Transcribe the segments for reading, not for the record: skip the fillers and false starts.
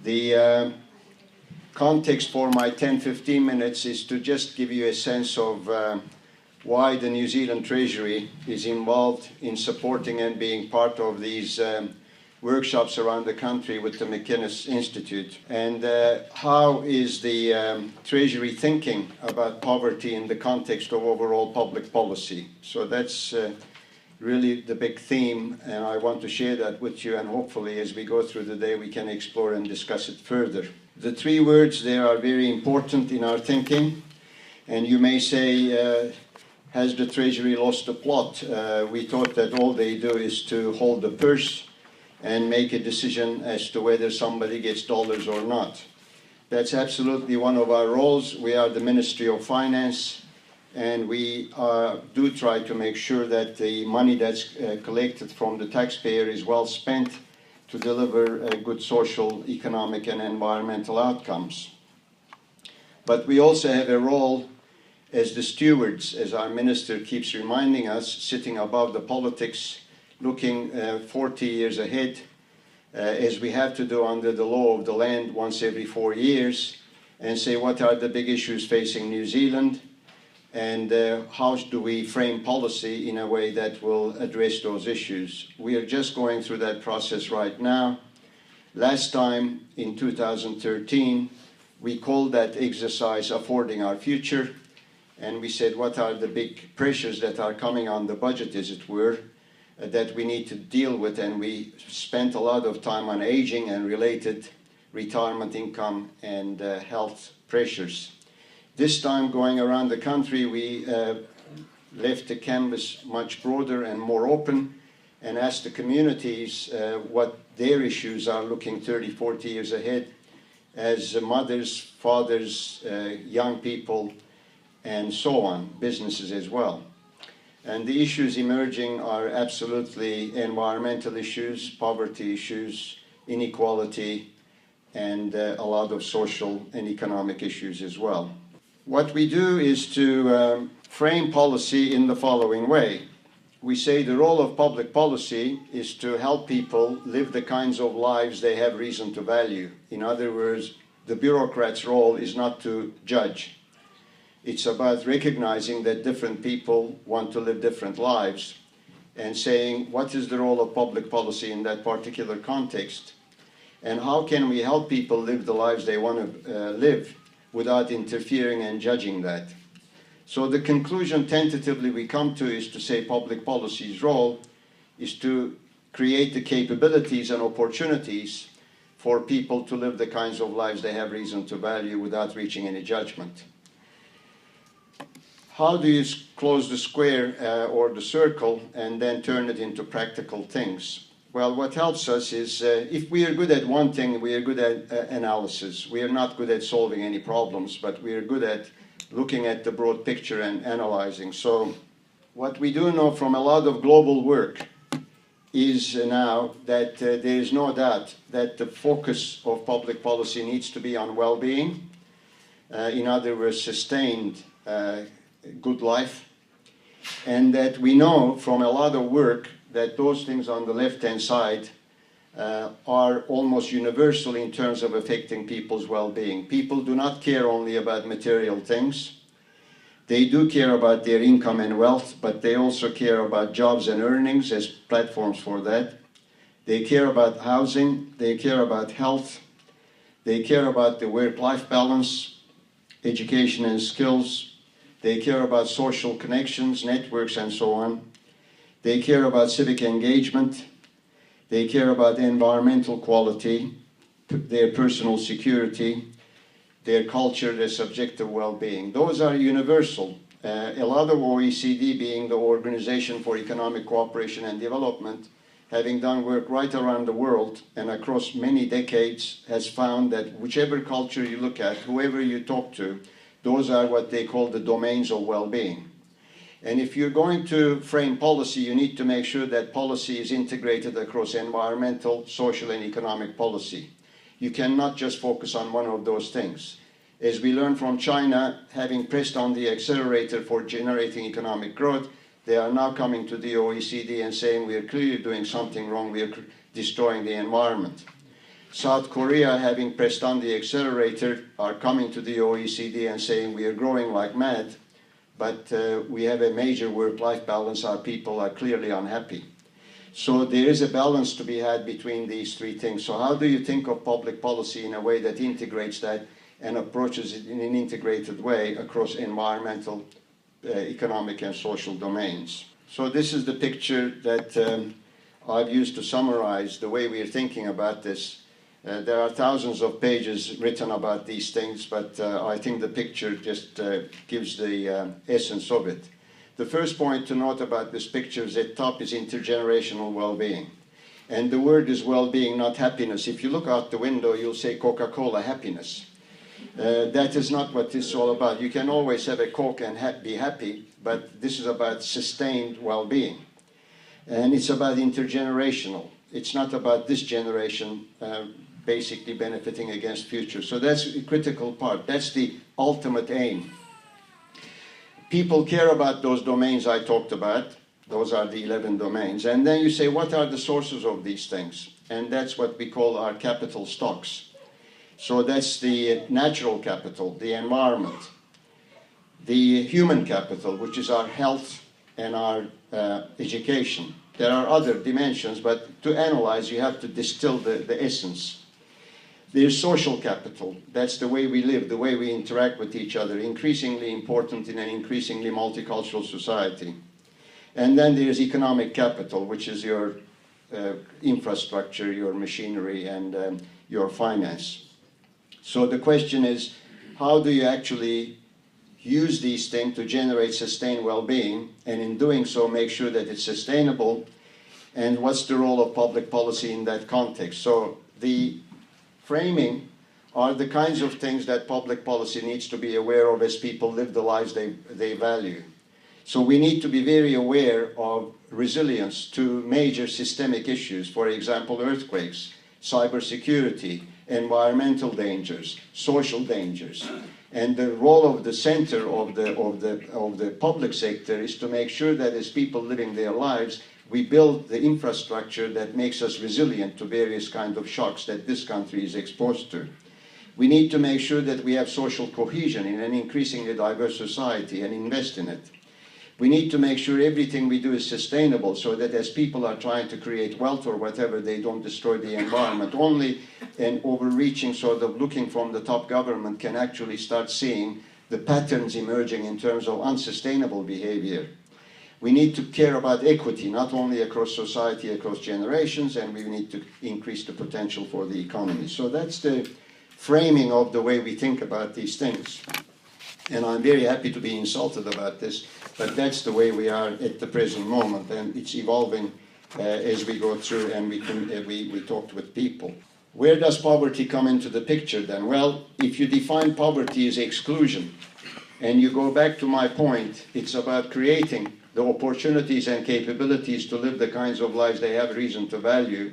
The context for my 10-15 minutes is to just give you a sense of why the New Zealand Treasury is involved in supporting and being part of these workshops around the country with the McInnes Institute, and how is the Treasury thinking about poverty in the context of overall public policy. So that's really the big theme, and I want to share that with you, and hopefully as we go through the day we can explore and discuss it further. The three words there are very important in our thinking, and you may say, has the Treasury lost the plot? We thought that all they do is to hold the purse and make a decision as to whether somebody gets dollars or not. That's absolutely one of our roles. We are the Ministry of Finance, and we do try to make sure that the money that's collected from the taxpayer is well spent to deliver good social, economic, and environmental outcomes. But we also have a role as the stewards, as our minister keeps reminding us, sitting above the politics, looking 40 years ahead, as we have to do under the law of the land once every 4 years, and say what are the big issues facing New Zealand, and how do we frame policy in a way that will address those issues. We are just going through that process right now. Last time, in 2013, we called that exercise Affording Our Future, and we said what are the big pressures that are coming on the budget, as it were, that we need to deal with, and we spent a lot of time on aging and related retirement income and health pressures. This time, going around the country, we left the canvas much broader and more open and asked the communities what their issues are looking 30, 40 years ahead as mothers, fathers, young people, and so on, businesses as well. And the issues emerging are absolutely environmental issues, poverty issues, inequality, and a lot of social and economic issues as well. What we do is to frame policy in the following way. We say the role of public policy is to help people live the kinds of lives they have reason to value. In other words, the bureaucrat's role is not to judge. It's about recognizing that different people want to live different lives and saying what is the role of public policy in that particular context, and how can we help people live the lives they want to live without interfering and judging that. So the conclusion tentatively we come to is to say public policy's role is to create the capabilities and opportunities for people to live the kinds of lives they have reason to value without reaching any judgment. How do you close the square or the circle and then turn it into practical things? Well, what helps us is if we are good at one thing, we are good at analysis. We are not good at solving any problems, but we are good at looking at the broad picture and analyzing. So what we do know from a lot of global work is now that there is no doubt that the focus of public policy needs to be on well-being. In other words, sustained good life, and that we know from a lot of work that those things on the left-hand side are almost universal in terms of affecting people's well-being. People do not care only about material things. They do care about their income and wealth, but they also care about jobs and earnings as platforms for that. They care about housing, they care about health, they care about the work-life balance, education and skills. They care about social connections, networks, and so on. They care about civic engagement. They care about environmental quality, their personal security, their culture, their subjective well-being. Those are universal. A lot of OECD, being the Organization for Economic Cooperation and Development, having done work right around the world and across many decades, has found that whichever culture you look at, whoever you talk to, those are what they call the domains of well-being. And if you're going to frame policy, you need to make sure that policy is integrated across environmental, social, and economic policy. You cannot just focus on one of those things. As we learned from China, having pressed on the accelerator for generating economic growth, they are now coming to the OECD and saying we are clearly doing something wrong, we are destroying the environment. South Korea, having pressed on the accelerator, are coming to the OECD and saying we are growing like mad, but we have a major work-life balance. Our people are clearly unhappy. So there is a balance to be had between these three things. So how do you think of public policy in a way that integrates that and approaches it in an integrated way across environmental, economic and social domains? So this is the picture that I've used to summarize the way we are thinking about this. There are thousands of pages written about these things, but I think the picture just gives the essence of it. The first point to note about this picture is at top is intergenerational well-being. And the word is well-being, not happiness. If you look out the window, you'll say Coca-Cola happiness. That is not what this is all about. You can always have a Coke and be happy, but this is about sustained well-being. And it's about intergenerational. It's not about this generation basically benefiting against future. So that's a critical part. That's the ultimate aim. People care about those domains I talked about. Those are the 11 domains. And then you say, what are the sources of these things? And that's what we call our capital stocks. So that's the natural capital, the environment, the human capital, which is our health and our education. There are other dimensions, but to analyze, you have to distill the essence. There's social capital. That's the way we live, the way we interact with each other, increasingly important in an increasingly multicultural society. And then there's economic capital, which is your infrastructure, your machinery, and your finance. So the question is, how do you actually use these things to generate sustained well-being, and in doing so, make sure that it's sustainable, and what's the role of public policy in that context? So the framing are the kinds of things that public policy needs to be aware of as people live the lives they value. So we need to be very aware of resilience to major systemic issues, for example, earthquakes, cybersecurity, environmental dangers, social dangers. And the role of the center of the public sector is to make sure that as people living their lives, we build the infrastructure that makes us resilient to various kinds of shocks that this country is exposed to. We need to make sure that we have social cohesion in an increasingly diverse society and invest in it. We need to make sure everything we do is sustainable so that as people are trying to create wealth or whatever, they don't destroy the environment. Only an overreaching sort of looking from the top government can actually start seeing the patterns emerging in terms of unsustainable behavior. We need to care about equity, not only across society, across generations, and we need to increase the potential for the economy. So that's the framing of the way we think about these things. And I'm very happy to be insulted about this, but that's the way we are at the present moment, and it's evolving as we go through and we talk with people. Where does poverty come into the picture then? Well, if you define poverty as exclusion, and you go back to my point, it's about creating the opportunities and capabilities to live the kinds of lives they have reason to value.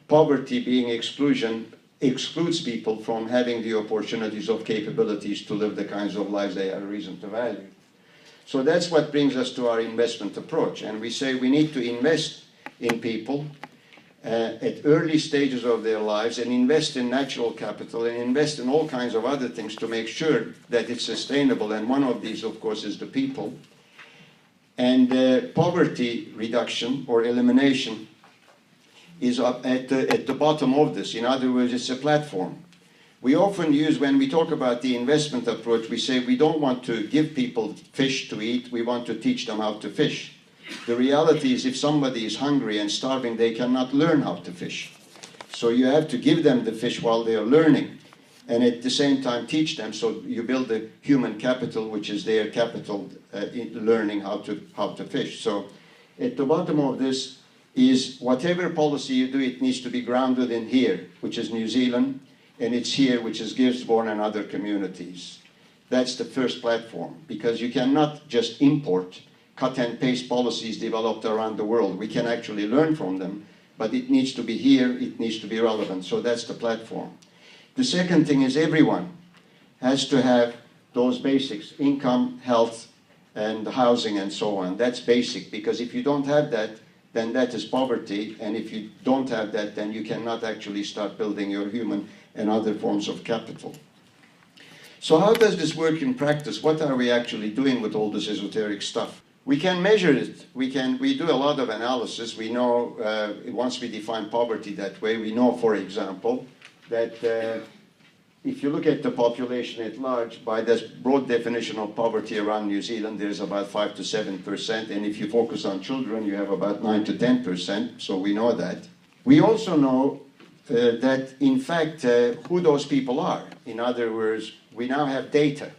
Poverty being exclusion excludes people from having the opportunities of capabilities to live the kinds of lives they have reason to value. So that's what brings us to our investment approach. And we say we need to invest in people at early stages of their lives and invest in natural capital and invest in all kinds of other things to make sure that it's sustainable. And one of these, of course, is the people. And poverty reduction or elimination is up at the bottom of this. In other words, it's a platform. We often use, when we talk about the investment approach, we say we don't want to give people fish to eat, we want to teach them how to fish. The reality is if somebody is hungry and starving, they cannot learn how to fish. So you have to give them the fish while they are learning, and at the same time teach them, so you build the human capital, which is their capital in learning how to fish. So at the bottom of this is whatever policy you do, it needs to be grounded in here, which is New Zealand, and it's here, which is Gisborne and other communities. That's the first platform, because you cannot just import cut and paste policies developed around the world. We can actually learn from them, but it needs to be here, it needs to be relevant. So that's the platform. The second thing is everyone has to have those basics, income, health, and housing, and so on. That's basic, because if you don't have that, then that is poverty. And if you don't have that, then you cannot actually start building your human and other forms of capital. So how does this work in practice? What are we actually doing with all this esoteric stuff? We can measure it. We do a lot of analysis. We know, once we define poverty that way, we know, for example, that if you look at the population at large, by this broad definition of poverty around New Zealand, there's about 5 to 7%. And if you focus on children, you have about 9 to 10%. So we know that. We also know that, in fact, who those people are. In other words, we now have data.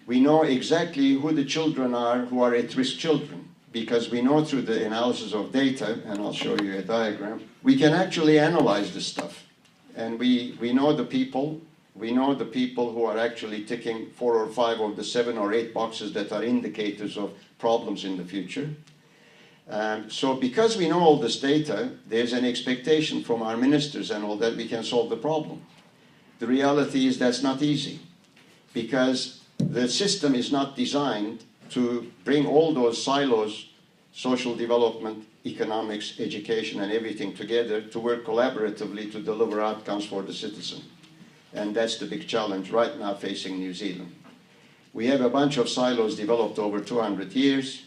We know exactly who the children are who are at-risk children, because we know through the analysis of data, and I'll show you a diagram, we can actually analyze this stuff. And we know the people. We know the people who are actually ticking 4 or 5 of the 7 or 8 boxes that are indicators of problems in the future. So because we know all this data, there's an expectation from our ministers and all that we can solve the problem. The reality is that's not easy, because the system is not designed to bring all those silos, social development, economics, education, and everything together to work collaboratively to deliver outcomes for the citizen. And that's the big challenge right now facing New Zealand. We have a bunch of silos developed over 200 years,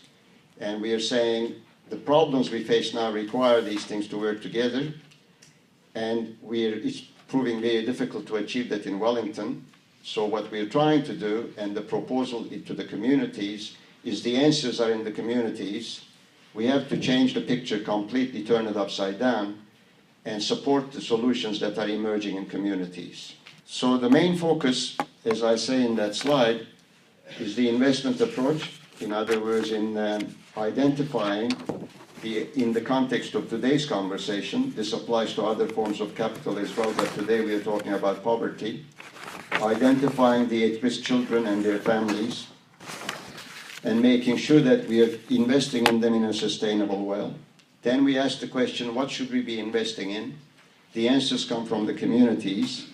and we are saying the problems we face now require these things to work together, and it's proving very difficult to achieve that in Wellington. So what we're trying to do, and the proposal to the communities, is the answers are in the communities. We have to change the picture completely, turn it upside down, and support the solutions that are emerging in communities. So the main focus, as I say in that slide, is the investment approach. In other words, in identifying, in the context of today's conversation, this applies to other forms of capital as well, but today we are talking about poverty, identifying the at-risk children and their families, and making sure that we are investing in them in a sustainable way. Then we ask the question, what should we be investing in? The answers come from the communities.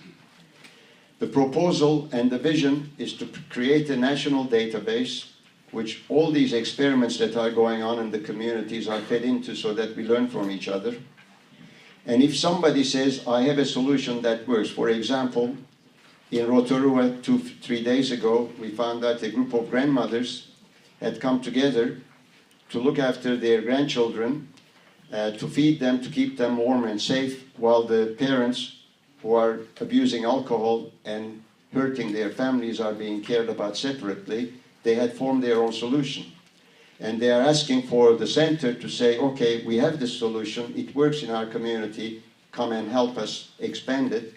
The proposal and the vision is to create a national database which all these experiments that are going on in the communities are fed into, so that we learn from each other. And if somebody says, I have a solution that works, for example, in Rotorua 2-3 days ago, we found that a group of grandmothers had come together to look after their grandchildren, to feed them, to keep them warm and safe, while the parents who are abusing alcohol and hurting their families are being cared about separately. They had formed their own solution. And they are asking for the center to say, okay, we have this solution, it works in our community, come and help us expand it.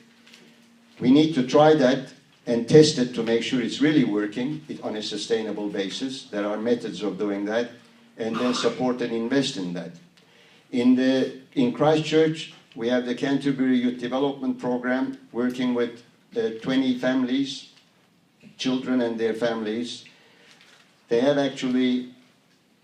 We need to try that and test it to make sure it's really working on a sustainable basis. There are methods of doing that, and then support and invest in that. In Christchurch, we have the Canterbury Youth Development Program, working with 20 families, children and their families. They have actually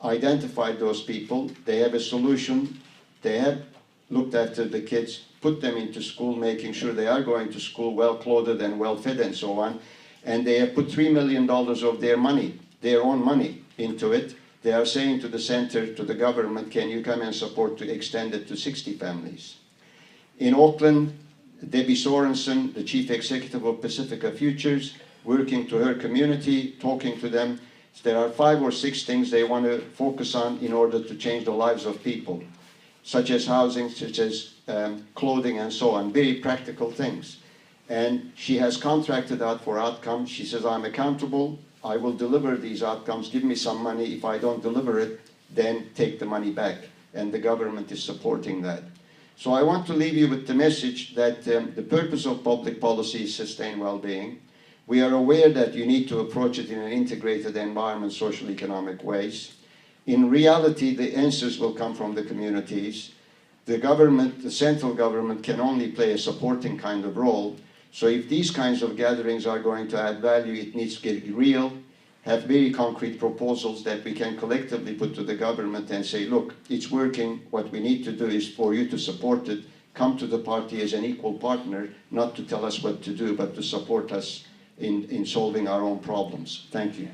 identified those people. They have a solution. They have looked after the kids, put them into school, making sure they are going to school well-clothed and well-fed and so on. And they have put $3 million of their money, their own money, into it. They are saying to the center, to the government, can you come and support to extend it to 60 families? In Auckland, Debbie Sorensen, the Chief Executive of Pacifica Futures, working to her community, talking to them. There are 5 or 6 things they want to focus on in order to change the lives of people, such as housing, such as clothing and so on, very practical things. And she has contracted out for outcomes. She says, I'm accountable, I will deliver these outcomes, give me some money. If I don't deliver it, then take the money back. And the government is supporting that. So I want to leave you with the message that the purpose of public policy is sustained well-being. We are aware that you need to approach it in an integrated environment, social economic ways. In reality, the answers will come from the communities. The government, the central government, can only play a supporting kind of role. So if these kinds of gatherings are going to add value, it needs to get real, have very concrete proposals that we can collectively put to the government and say, look, it's working. What we need to do is for you to support it. Come to the party as an equal partner, not to tell us what to do, but to support us in solving our own problems. Thank you.